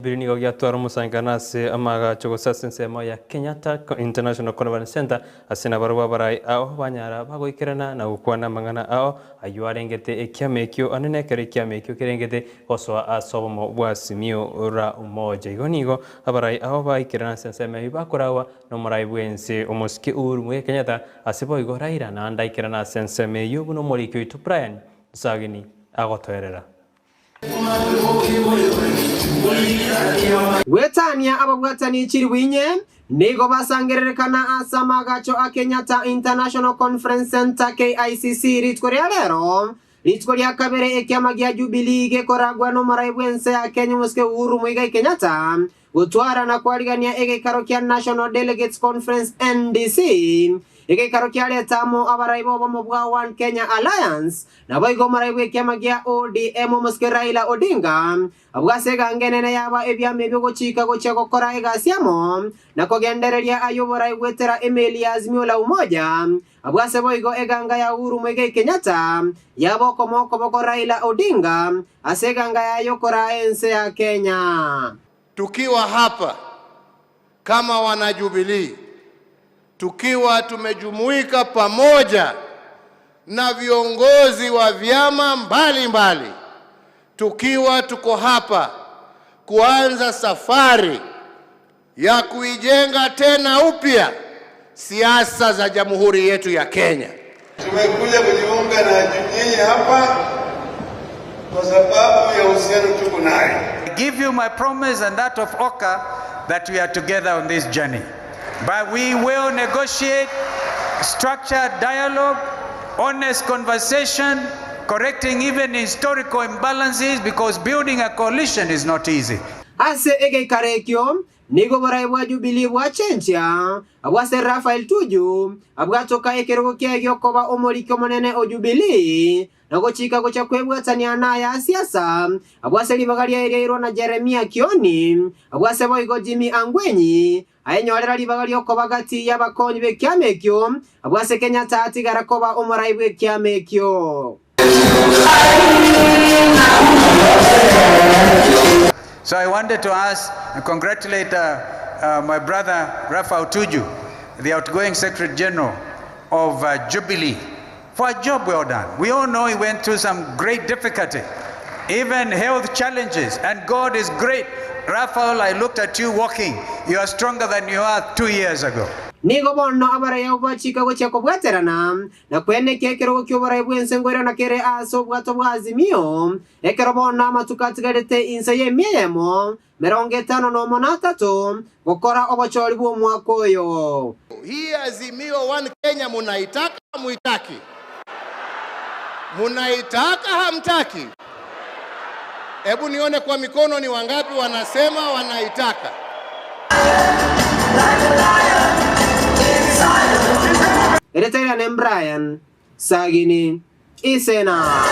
Birini gogia twara musangana se amaga chogosa sensemo ya Kenyatta International Conference Center asina barwa barai ao banyara bagoikerana na gukwana mangana ao ayuarengete ekiamekyo anene kere ekiamekyo kerengete oswa asobomo bwasimio ra umoja igonigo abarai ao baikerana senseme bakorawa no murai bwense omoski urumwe Kenyatta asibo igoraira na andaikerana senseme yubuno molikyo itu Brian Sagini agotwerera Wetania abagwatani chirwinye nigo basangererekana asama gacho a Kenyatta International Conference Center KICC ritkoria lero ritkoria kabere ekiama gia Jubilee gekoragwa no maraibwense ya Kenya muske Uhuru Muigai Kenyatta gutwara na kwaligania egekaro kia National Delegates Conference NDC egekaro kia letamo abaraibo bamobwa One Kenya Alliance na boigo maraibwe kiama gia ODM muske Raila Odinga abwasega ngenene yaba ebyame byo gucika gocha gukora egasiamo na kogendereria ayobora igwetera email ya azimio la umoja abwase boigo eganga ya Uhuru Muigai Kenyatta yabo komoko boko Raila Odinga aseganga ya yokora ense ya Kenya. Tukiwa hapa kama wana Jubilee, tukiwa tumejumuika pamoja na viongozi wa vyama mbalimbali, tukiwa tuko hapa kuanza safari ya kuijenga tena upya siasa za jamhuri yetu ya Kenya. Tumekuja kujiunga na nyinyi hapa kwa sababu ya uhusiano tuko naye. I give you my promise and that of Oka that we are together on this journey. But we will negotiate structured dialogue, honest conversation, correcting even historical imbalances, because building a coalition is not easy. Ase ege karekyo nigo baraiwa Jubilee wachenja abwase Rafael Tuju abwatoka ekerogo kiegyo koba omorikyo monene o Jubilee nago chika gocha kwebwatania na ya siasa abwase libagaria ereiro na Jeremia Kioni abwase boigo Jimmy Angwenyi ayenyorera libagaria koba gati yabakonyi be kiamekyo abwase Kenyatta atigara koba omoraiwe kiamekyo. So I wanted to ask and congratulate my brother Rafael Tuju, the outgoing Secretary General of Jubilee, for a job well done. We all know he went through some great difficulty, even health challenges, and God is great. Rafael, I looked at you walking. You are stronger than you are 2 years ago. Nigo bono abaraya ubachika gocha kobwaterana na kwene kekero kyobara bwense ngwera na kere aso bwato bwazimio ekero bono amatukatsigarete inse yemyemo 53 gukora obachori bwo mwaka oyo. Hii azimio One Kenya munaitaka muitaki? Munaitaka hamtaki? Hebu nione kwa mikono ni wangapi wanasema wanaitaka. Eretera Brian Sagini Isena.